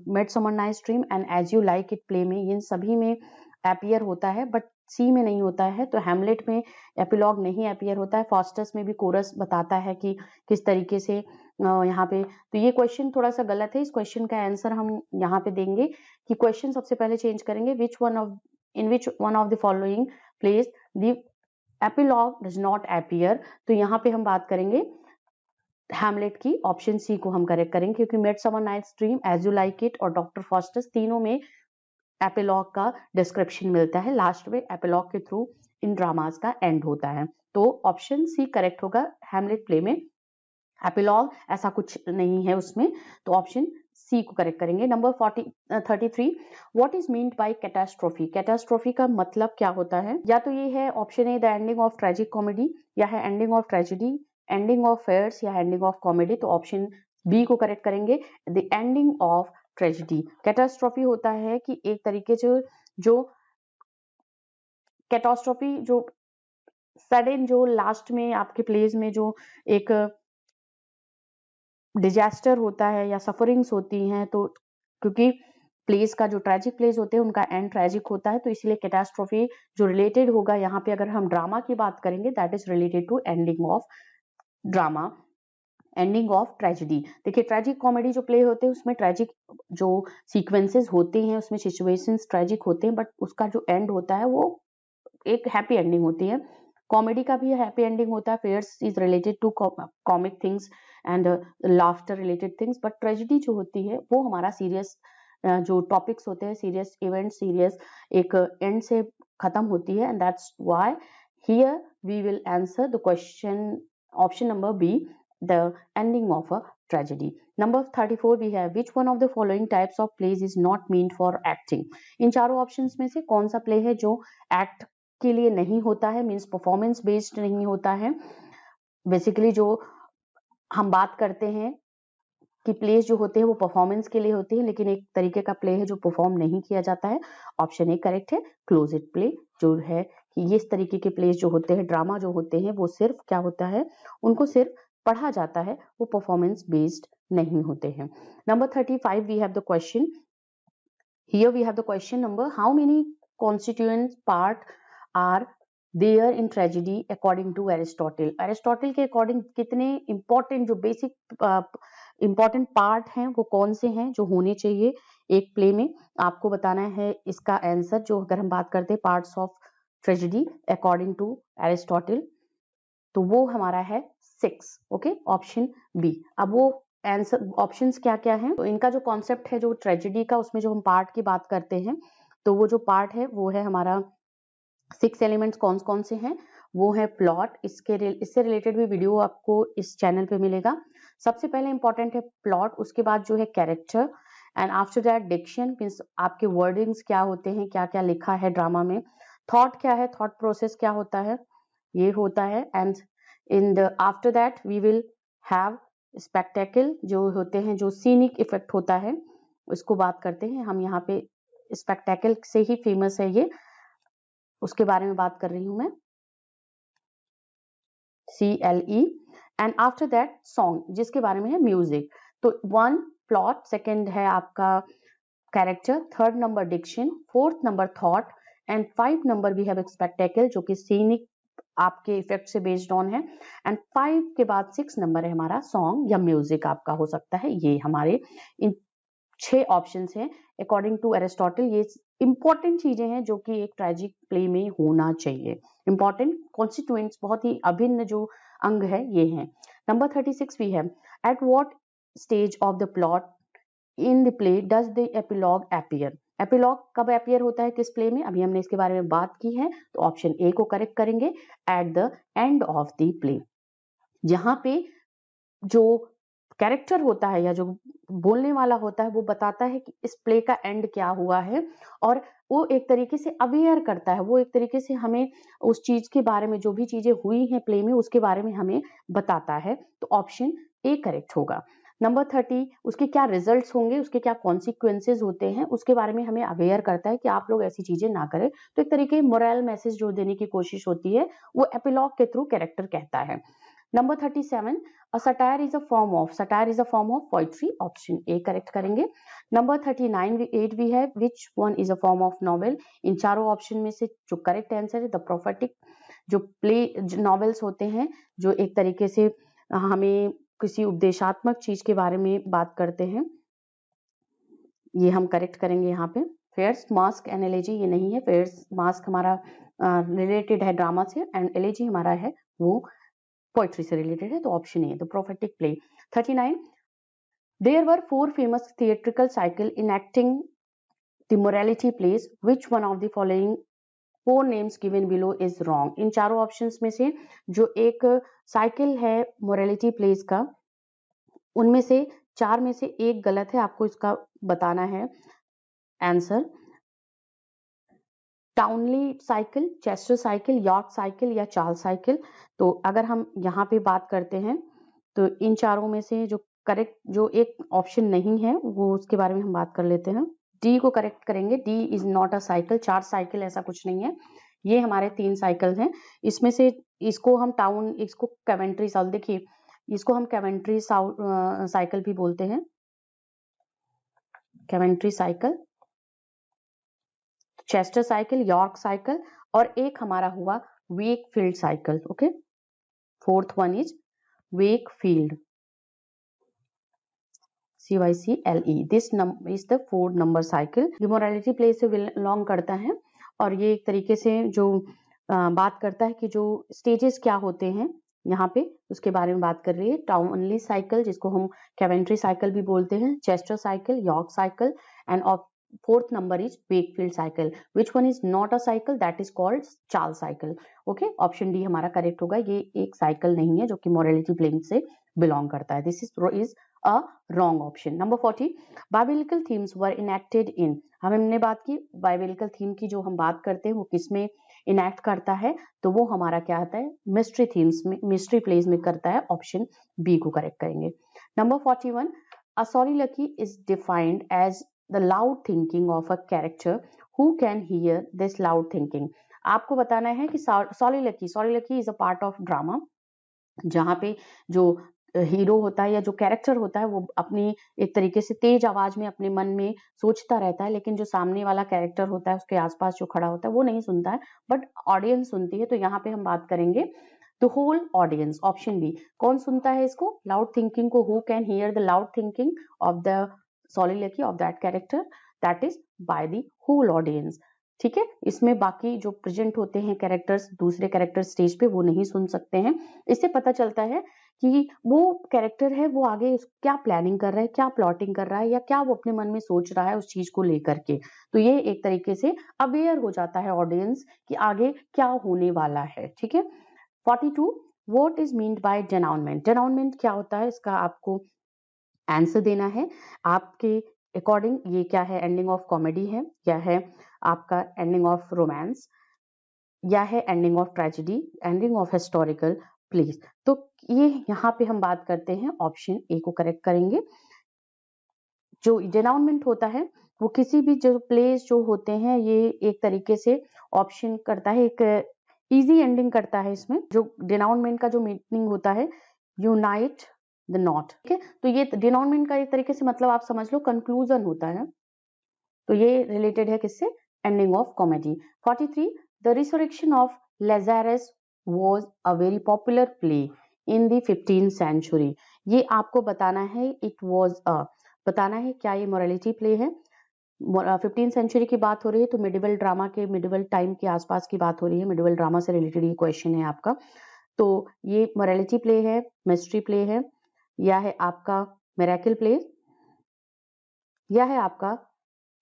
Midsummer Night's Dream and As You Like It play में, इन सभी में एपियर होता है, बट सी में नहीं होता है। तो हैमलेट में एपिलॉग नहीं एपियर होता है। फास्टस में भी कोरस बताता है कि किस तरीके से यहाँ पे, तो ये क्वेश्चन थोड़ा सा गलत है। इस क्वेश्चन का आंसर हम यहाँ पे देंगे कि क्वेश्चन सबसे पहले चेंज करेंगे, विच one of the following place the epilogue does not appear. तो यहाँ पे हम बात करेंगे हैमलेट की, ऑप्शन सी को हम करेक्ट करेंगे, क्योंकि Midsummer Night's Dream, As You Like It और डॉक्टर फास्टस, तीनों में एपिलॉग का डिस्क्रिप्शन मिलता है। लास्ट में एपिलॉग के थ्रू इन ड्रामास का एंड होता है। तो ऑप्शन सी करेक्ट होगा। हैमलेट प्ले में एपिलॉग ऐसा कुछ नहीं है उसमें, तो ऑप्शन सी को करेक्ट करेंगे। Number 33, what is meant by catastrophe? Catastrophe का मतलब क्या होता है? या तो ये है option A the ending of tragic comedy, या है ending of tragedy, ending of farce, या एंडिंग ऑफ कॉमेडी। तो ऑप्शन बी को करेक्ट करेंगे, the ending of tragedy. Catastrophe होता है कि एक तरीके से जो कैटास्ट्रोफी जो सडन जो लास्ट में आपके प्लेस में जो एक डिजास्टर होता है या सफरिंग्स होती हैं, तो क्योंकि प्लेस का जो ट्रेजिक प्लेस होते हैं उनका एंड ट्रेजिक होता है, तो इसलिए कैटास्ट्रोफी जो रिलेटेड होगा यहाँ पे, अगर हम ड्रामा की बात करेंगे, that is related to ending of drama, ending of tragedy. देखिए ट्रेजिक कॉमेडी जो प्ले होते हैं उसमें ट्रेजिक जो सीक्वेंसेस होते हैं, उसमें सिचुएशंस ट्रेजिक होते हैं, बट उसका जो एंड होता है वो एक हैप्पी एंडिंग होती है। कॉमेडी का भी हैप्पी एंडिंग होता है, farce is related to comic things and laughter related things, but tragedy जो होती है वो हमारा सीरियस जो टॉपिक्स होते हैं, सीरियस इवेंट, सीरियस एक एंड से खत्म होती है, and that's why here we will answer the question option number B, the ending of a tragedy. Number 34 we have, which one of the following types of plays is not meant for acting? इन चारों options में से कौन सा play है जो act के लिए नहीं होता है, मींस परफॉर्मेंस बेस्ड नहीं होता है। बेसिकली जो हम बात करते हैं कि प्लेस जो होते हैं वो परफॉर्मेंस के लिए होते हैं, लेकिन एक तरीके का प्ले है जो परफॉर्म नहीं किया जाता है। ऑप्शन ए करेक्ट है, क्लोजेड प्ले जो है कि ये इस तरीके के प्लेस जो होते हैं, ड्रामा जो होते हैं, वो सिर्फ क्या होता है, उनको सिर्फ पढ़ा जाता है, वो परफॉर्मेंस बेस्ड नहीं होते हैं। Number 35 we have the question, here we have the question number, how many constituent part are there in tragedy according to Aristotle? Aristotle के अकॉर्डिंग कितने इंपॉर्टेंट जो बेसिक इंपॉर्टेंट पार्ट हैं वो कौन से हैं जो होने चाहिए एक प्ले में, आपको बताना है इसका आंसर। जो अगर हम बात करते हैं parts of tragedy according to Aristotle, तो वो हमारा है 6। Okay, option B. अब वो आंसर ऑप्शंस क्या क्या हैं, तो इनका जो कॉन्सेप्ट है जो ट्रेजेडी का, उसमें जो हम पार्ट की बात करते हैं, तो वो जो पार्ट है वो है हमारा 6 एलिमेंट्स कौन कौन से हैं, वो है प्लॉट, इससे रिलेटेड भी वीडियो आपको इस चैनल पे मिलेगा। सबसे पहले इंपॉर्टेंट है प्लॉट, उसके बाद जो है character, and after that diction, means आपके वर्डिंग्स क्या होते हैं, क्या क्या लिखा है ड्रामा में, थॉट क्या है, थॉट प्रोसेस क्या होता है, ये होता है, and in the after that we will have spectacle जो होते हैं, जो सीनिक इफेक्ट होता है उसको बात करते हैं हम। यहाँ पे स्पेक्टेकल से ही फेमस है ये, उसके बारे में बात कर रही हूं मैं, CLE। And after that song जिसके बारे में है म्यूजिक। तो 1 प्लॉट, सेकंड है आपका character, third number diction, fourth number thought, and 5 number we have spectacle जो कि सीनिक आपके इफेक्ट से बेस्ड ऑन है, एंड 5 के बाद 6 नंबर है हमारा सॉन्ग या म्यूजिक आपका हो सकता है। ये हमारे इन 6 ऑप्शंस हैं अकॉर्डिंग टू एरिस्टोटल। ये इंपॉर्टेंट चीजें हैं जो कि एक ट्रेजिक प्ले में होना चाहिए, इंपॉर्टेंट कॉन्स्टिट्यूएंट्स, बहुत ही अभिन्न जो अंग है ये हैं। नंबर 36 वी है, at what stage of the plot in the play does the epilogue appear? Epilogue कब अपीयर होता है किस प्ले में, अभी हमने इसके बारे में बात की है, तो ऑप्शन ए को करेक्ट करेंगे, at the end of the play. जहां पे जो कैरेक्टर होता है या जो बोलने वाला होता है वो बताता है कि इस प्ले का एंड क्या हुआ है, और वो एक तरीके से अवेयर करता है, वो एक तरीके से हमें उस चीज के बारे में, जो भी चीजें हुई हैं प्ले में उसके बारे में हमें बताता है, तो ऑप्शन ए करेक्ट होगा। नंबर 30, उसके क्या रिजल्ट्स होंगे, उसके क्या कॉन्सिक्वेंसेज होते हैं, उसके बारे में हमें अवेयर करता है कि आप लोग ऐसी चीजें ना करें, तो एक तरीके मोरल मैसेज जो देने की कोशिश होती है वो एपिलॉग के थ्रू कैरेक्टर कहता है। Number 37, satire is a form of poetry, option A correct करेंगे। नंबर 39 8 भी है, which one is a form of novel? इन चारों ऑप्शन में से जो करेक्ट आंसर है द प्रोफेटिक, जो प्ले नॉवेल्स होते हैं जो एक तरीके से हमें किसी उपदेशात्मक चीज के बारे में बात करते हैं, ये हम करेक्ट करेंगे यहाँ पे। फेयर्स मास्क एंड एलेजी ये नहीं है, फेयर्स मास्क हमारा रिलेटेड है ड्रामा से, एंड एलेजी हमारा है वो पोइट्री से रिलेटेड है, तो option A the prophetic play. 39, there were 4 famous theatrical cycle enacting the morality plays, which one of the following 4 names given below is wrong? इन चारों ऑप्शंस में से जो एक साइकिल है मोरालिटी प्लेस का, उनमें से 4 में से एक गलत है, आपको इसका बताना है answer. Towneley cycle, Chester cycle, York cycle या चार्ल्स साइकिल। तो अगर हम यहाँ पे बात करते हैं तो इन चारों में से जो करेक्ट, जो एक ऑप्शन नहीं है वो उसके बारे में हम बात कर लेते हैं। डी को करेक्ट करेंगे, D is not a cycle, Charles cycle ऐसा कुछ नहीं है, ये हमारे 3 साइकिल हैं, इसमें से इसको हम टाउन, इसको कैवेंट्री साइकिल, देखिए इसको हम कैवेंट्री साइकिल भी बोलते हैं, Coventry cycle, Chester cycle, York cycle, और एक हमारा हुआ Wakefield cycle. Okay, fourth one is Wakefield, CYCLE, this is the 4 number cycle. ये मोरालिटी प्ले से बिलोंग करता है, और ये एक तरीके से जो बात करता है कि जो स्टेजेस क्या होते हैं यहाँ पे, उसके बारे में बात कर रही है। टाउनली साइकिल, जिसको हम कैवेंट्री साइकिल भी बोलते हैं, Chester cycle, York cycle, end of fourth number is Wakefield cycle. Which one is not a cycle, that is called Charles cycle. Okay, option D हमारा करेक्ट होगा। ये एक साइकिल नहीं है जो कि मोरालिटी प्लेन से बिलोंग करता है। This is a wrong option. Number 40, biblical themes were enacted इन। हमने बात की बाइबलिकल थीम की, जो हम बात करते हैं वो किसमें इनेक्ट करता है, तो वो हमारा क्या आता है, मिस्ट्री थीम्स में, मिस्ट्री प्लेज में करता है। ऑप्शन बी को करेक्ट करेंगे। Number 41, a soliloquy is defined as the loud thinking of a character who can hear this loud thinking। आपको बताना है कि soliloquy is a part of drama, जहाँ पे जो हीरो होता है या जो कैरेक्टर होता है वो अपनी एक तरीके से तेज आवाज में अपने मन में सोचता रहता है, लेकिन जो सामने वाला कैरेक्टर होता है उसके आसपास जो खड़ा होता है वो नहीं सुनता है, बट ऑडियंस सुनती है। तो यहाँ पे हम बात करेंगे the whole audience. Option B, कौन सुनता है इसको, लाउड थिंकिंग को, who can hear the loud thinking of the soliloquy of that character, that is by the whole audience. ठीक है, इसमें बाकी जो प्रेजेंट होते हैं कैरेक्टर्स, दूसरे कैरेक्टर स्टेज पे, वो नहीं सुन सकते हैं। इससे पता चलता है कि वो कैरेक्टर है वो आगे क्या प्लानिंग कर रहा है, क्या प्लॉटिंग कर रहा है, या क्या वो अपने मन में सोच रहा है उस चीज को लेकर के। तो ये एक तरीके से अवेयर हो जाता है ऑडियंस कि आगे क्या होने वाला है। ठीक है। 42, व्हाट इज मीन्ड बाय डेनाउनमेंट। डेनाउनमेंट क्या होता है, इसका आपको आंसर देना है। आपके अकॉर्डिंग ये क्या है, एंडिंग ऑफ कॉमेडी है, या है आपका एंडिंग ऑफ रोमांस, या है ending of tragedy, ending of historical place. तो ये यहाँ पे हम बात करते हैं, ऑप्शन ए को करेक्ट करेंगे। जो डेनाउनमेंट होता है वो किसी भी जो प्लेस जो होते हैं, ये एक तरीके से ऑप्शन करता है, एक इजी एंडिंग करता है। इसमें जो डेनाउनमेंट का जो मीनिंग होता है, यूनाइट द नॉट। ठीक है, तो ये डेनाउनमेंट का एक तरीके से मतलब आप समझ लो कंक्लूजन होता है। तो ये रिलेटेड है किससे, ending of comedy. 43, the resurrection of Lazarus was a very popular play in the 15th century. ये आपको बताना है, इट वाज अ, बताना है क्या ये मोरालिटी प्ले है। 15th सेंचुरी की बात हो रही है, तो मिडिवल ड्रामा के, मिडिवल टाइम के आसपास की बात हो रही है, मिडिवल ड्रामा से रिलेटेड ये क्वेश्चन है आपका। तो ये मोरालिटी प्ले है, मिस्ट्री प्ले है, या है आपका मिरेकल प्ले, या है आपका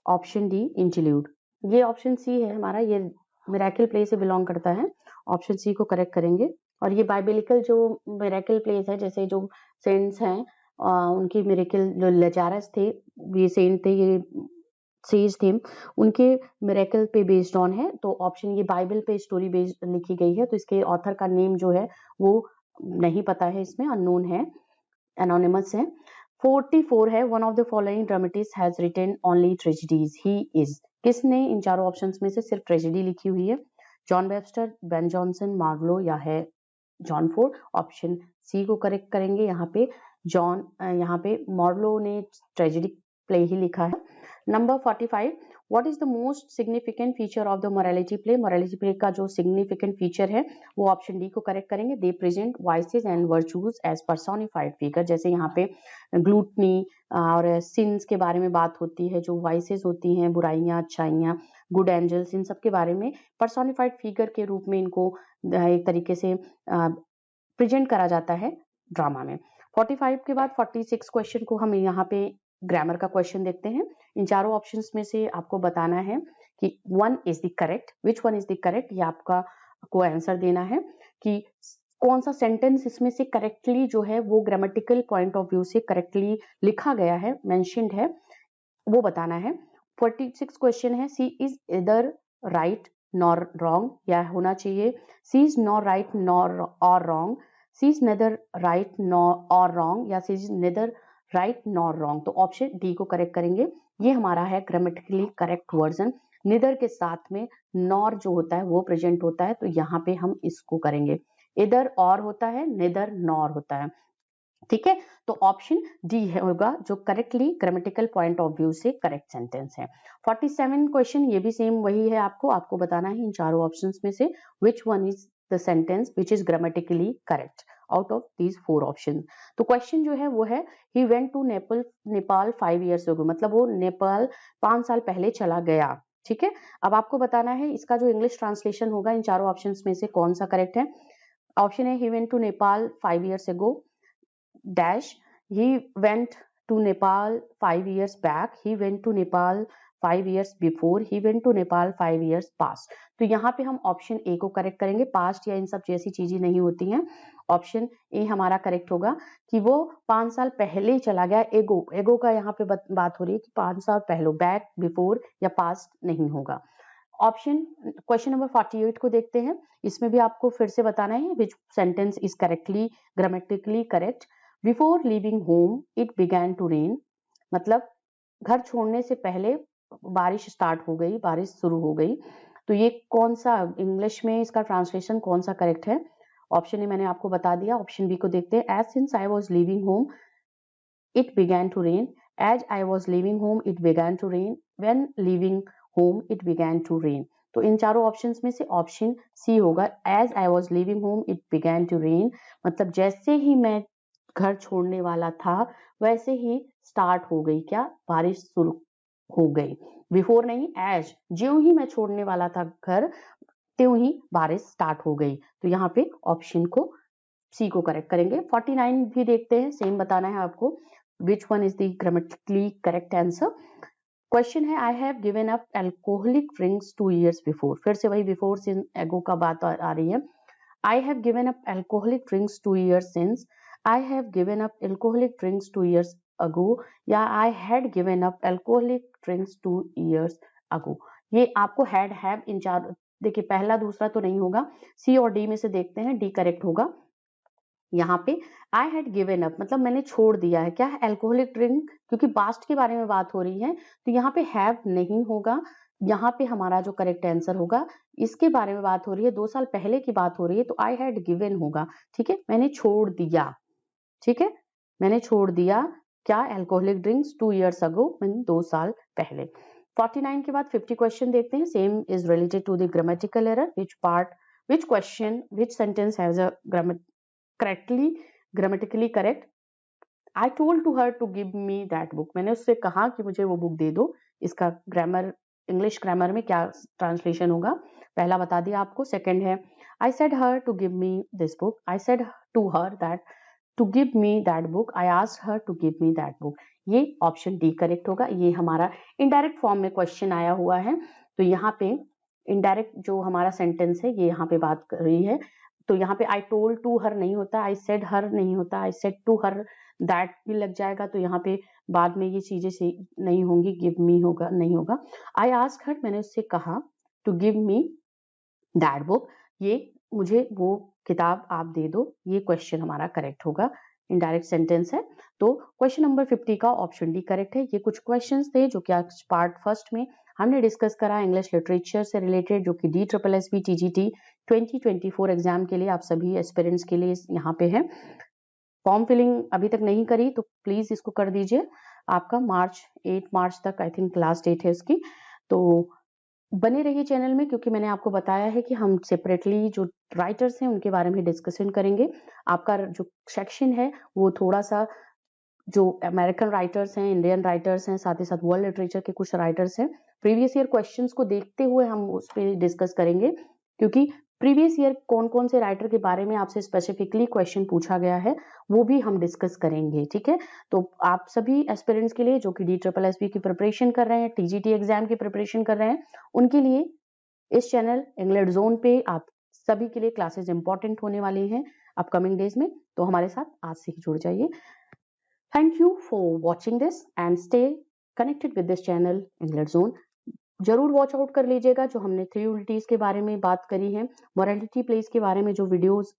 ऑप्शन डी इंटरल्यूड। ये ऑप्शन सी है हमारा, ये मिरेकल प्ले से बिलोंग करता है। ऑप्शन सी को करेक्ट करेंगे। और ये बाइबलिकल जो मिरेकल प्लेस है, जैसे जो सेंट्स हैं, उनकी मिरेकल, जो लजारस थे, ये सेंट थे, ये सेज थे, उनके मिरेकल पे बेस्ड ऑन है। तो ऑप्शन ये बाइबल पे स्टोरी बेस्ड लिखी गई है, तो इसके ऑथर का नेम जो है वो नहीं पता है, इसमें अननोन है, एनोनिमस है। 44 है, one of the following dramatist has written only tragedies, he is. किसने इन चारों ऑप्शंस में से सिर्फ ट्रेजेडी लिखी हुई है, John Webster, Ben Jonson, Marlowe, या है जॉन फोर्ड। ऑप्शन सी को करेक्ट करेंगे। यहाँ पे यहाँ पे मार्लो ने ट्रेजेडी प्ले ही लिखा है। Number 45, what is the most significant feature of the morality play. Morality play का जो सिग्निफिकेंट फीचर है वो ऑप्शन डी को करेक्ट करेंगे। They present vices and virtues as personified figure. जैसे यहाँ पे ग्लूटनी और सिंस के बारे में बात होती है, जो वाइसेस होती हैं, बुराइयां, अच्छाइयां, गुड एंजल्स, इन सब के बारे में पर्सोनिफाइड फिगर के रूप में इनको एक तरीके से प्रेजेंट करा जाता है ड्रामा में। 45 के बाद 46 क्वेश्चन को हम यहाँ पे ग्रामर का क्वेश्चन देखते हैं। इन चारों ऑप्शंस में से आपको बताना है कि one is the correct, which one is the correct, ये आपका को आंसर देना है कि कौन सा सेंटेंस इसमें से करेक्टली जो है वो ग्रामेटिकल पॉइंट ऑफ व्यू से करेक्टली लिखा गया है, मेंशन्ड है, वो बताना है। 46 क्वेश्चन है, C is either right nor wrong, या होना चाहिए C is nor right nor or wrong, C is neither right nor or wrong, या C is neither right nor wrong. तो ऑप्शन डी को करेक्ट करेंगे। ये हमारा है ग्रामेटिकली करेक्ट वर्जन। निदर के साथ में नॉर जो होता है वो प्रेजेंट होता है, तो यहाँ पे हम इसको करेंगे। इधर और होता है, निदर नॉर होता है। ठीक है, तो ऑप्शन डी है होगा जो correctly grammatical point of view से करेक्ट सेंटेंस है। 47 क्वेश्चन, ये भी सेम वही है, आपको बताना है इन चारों ऑप्शंस में से which one is the sentence which is grammatically correct out of these 4 option. तो क्वेश्चन जो है वो है, he went to Nepal 5 years ago, मतलब वो नेपाल 5 साल पहले चला गया। ठीक है। अब आपको बताना है इसका जो इंग्लिश ट्रांसलेशन होगा इन चारों ऑप्शंस में से कौन सा करेक्ट है। ऑप्शन है he went to Nepal 5 years ago dash he went to Nepal 5 years back, he went to Nepal 5 years before, he went to Nepal 5 years past। तो यहाँ पे हम ऑप्शन ए को करेक्ट करेंगे, पास्ट या इन सब जैसी चीजें नहीं होती हैं। ऑप्शन ए हमारा करेक्ट होगा कि वो 5 साल पहले ही चला गया। एगो, एगो का यहाँ पे बात हो रही है कि 5 साल पहले, बैक, बिफोर या पास्ट नहीं होगा। ऑप्शन क्वेश्चन नंबर 48 को देखते हैं। इसमें भी आपको फिर से बताना है which sentence is correctly grammatically correct. Before living home it began to rain, मतलब घर छोड़ने से पहले बारिश स्टार्ट हो गई, बारिश शुरू हो गई। तो ये कौन सा इंग्लिश में इसका ट्रांसलेशन कौन सा करेक्ट है? ऑप्शन ए मैंने आपको बता दिया। ऑप्शन बी को देखते हैं। As since I was living home it began to rain, as I was living home it began to rain, when living home it began to rain. तो इन चारों ऑप्शंस में से ऑप्शन सी होगा। As I was living home it began to rain, मतलब जैसे ही मैं घर छोड़ने वाला था वैसे ही स्टार्ट हो गई क्या, बारिश शुरू हो गई। बिफोर नहीं, एज, ज्यों ही मैं छोड़ने वाला था घर त्यों ही बारिश स्टार्ट हो गई। तो यहाँ पे ऑप्शन को सी को करेक्ट करेंगे। 49 भी देखते हैं, सेम बताना है आपको which one is the grammatically correct answer. Question है I have given up alcoholic drinks 2 years before. फिर से वही बिफोर से एगो का बात आ रही है। I have given up alcoholic drinks 2 years since, I have given up alcoholic drinks 2 years अगो, या I had given up alcoholic drinks 2 years अगो। ये आपको हैड, हैव, इन चार, देखिए पहला दूसरा तो नहीं होगा, सी और डी में से देखते हैं, डी करेक्ट होगा। यहाँ पे आई हैड गिवन अप मतलब मैंने छोड़ दिया है, क्या है, एल्कोहलिक ड्रिंक, क्योंकि पास्ट के बारे में बात हो रही है तो यहाँ पे हैव नहीं होगा। यहाँ पे हमारा जो करेक्ट आंसर होगा, इसके बारे में बात हो रही है, 2 साल पहले की बात हो रही है, तो आई हैड गिवन होगा। ठीक है, मैंने छोड़ दिया, ठीक है, मैंने छोड़ दिया क्या, एल्कोहलिक ड्रिंक्स 2 years अगो, मीन 2 साल पहले। 49 के बाद 50 क्वेश्चन देखते हैं। Same is related to the grammatical error, which part, which question, which sentence has a correctly grammatically correct. I told to her to give me that book, मैंने उससे कहा कि मुझे वो बुक दे दो। इसका ग्रामर, इंग्लिश ग्रामर में क्या ट्रांसलेशन होगा, पहला बता दिया आपको। सेकंड है I said her to give me this book, I said to her that to give me that book, I asked her to give me that book. ये option D correct होगा। ये हमारा इनडायरेक्ट फॉर्म में question आया हुआ है, तो यहाँ पे इनडायरेक्ट जो हमारा सेंटेंस है ये यहाँ पे बात कर रही है। तो यहाँ पे आई टोल्ड टू हर नहीं होता, आई सेड हर नहीं होता, I said to her that भी लग जाएगा, तो यहाँ पे बाद में ये चीजें से नहीं होंगी, गिव मी होगा, नहीं होगा। आई आस्क्ड हर, मैंने उससे कहा, to give me that book, ये मुझे वो किताब आप दे दो, ये क्वेश्चन हमारा करेक्ट होगा, इनडायरेक्ट सेंटेंस है। तो क्वेश्चन नंबर 50 का ऑप्शन डी करेक्ट है। ये कुछ क्वेश्चंस थे जो कि आज पार्ट फर्स्ट में हमने डिस्कस करा इंग्लिश लिटरेचर से रिलेटेड, जो कि DSSB TGT 2024 एग्जाम के लिए आप सभी एस्पिरेंट्स के लिए यहाँ पे है। फॉर्म फिलिंग अभी तक नहीं करी तो प्लीज इसको कर दीजिए। आपका 8 मार्च तक आई थिंक लास्ट डेट है इसकी। तो बने रहिए चैनल में, क्योंकि मैंने आपको बताया है कि हम सेपरेटली जो राइटर्स हैं उनके बारे में डिस्कशन करेंगे। आपका जो सेक्शन है वो थोड़ा सा जो अमेरिकन राइटर्स हैं, इंडियन राइटर्स हैं, साथ ही साथ वर्ल्ड लिटरेचर के कुछ राइटर्स हैं, प्रीवियस ईयर क्वेश्चंस को देखते हुए हम उस पर डिस्कस करेंगे, क्योंकि प्रीवियस ईयर कौन कौन से राइटर के बारे में आपसे स्पेसिफिकली क्वेश्चन पूछा गया है वो भी हम डिस्कस करेंगे। ठीक है, तो आप सभी एस्पिरेंट्स के लिए जो कि DSSB की प्रिपरेशन कर रहे हैं, TGT एग्जाम की प्रिपरेशन कर रहे हैं, उनके लिए इस चैनल इंग्लिश जोन पे आप सभी के लिए क्लासेस इंपॉर्टेंट होने वाली हैं अपकमिंग डेज में, तो हमारे साथ आज से ही जुड़ जाइए। Thank you for watching this and stay connected with this channel English zone. जरूर वॉच आउट कर लीजिएगा जो हमने 3 यूनिटीज के बारे में बात करी है, मोरालिटी प्लेस के बारे में जो वीडियोस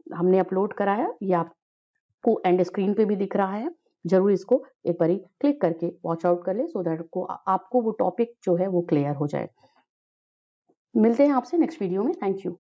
हमने अपलोड करा है, ये आपको एंड स्क्रीन पे भी दिख रहा है। जरूर इसको एक बारी क्लिक करके वॉच आउट कर ले, सो दैट आपको वो टॉपिक जो है वो क्लियर हो जाए। मिलते हैं आपसे नेक्स्ट वीडियो में। Thank you.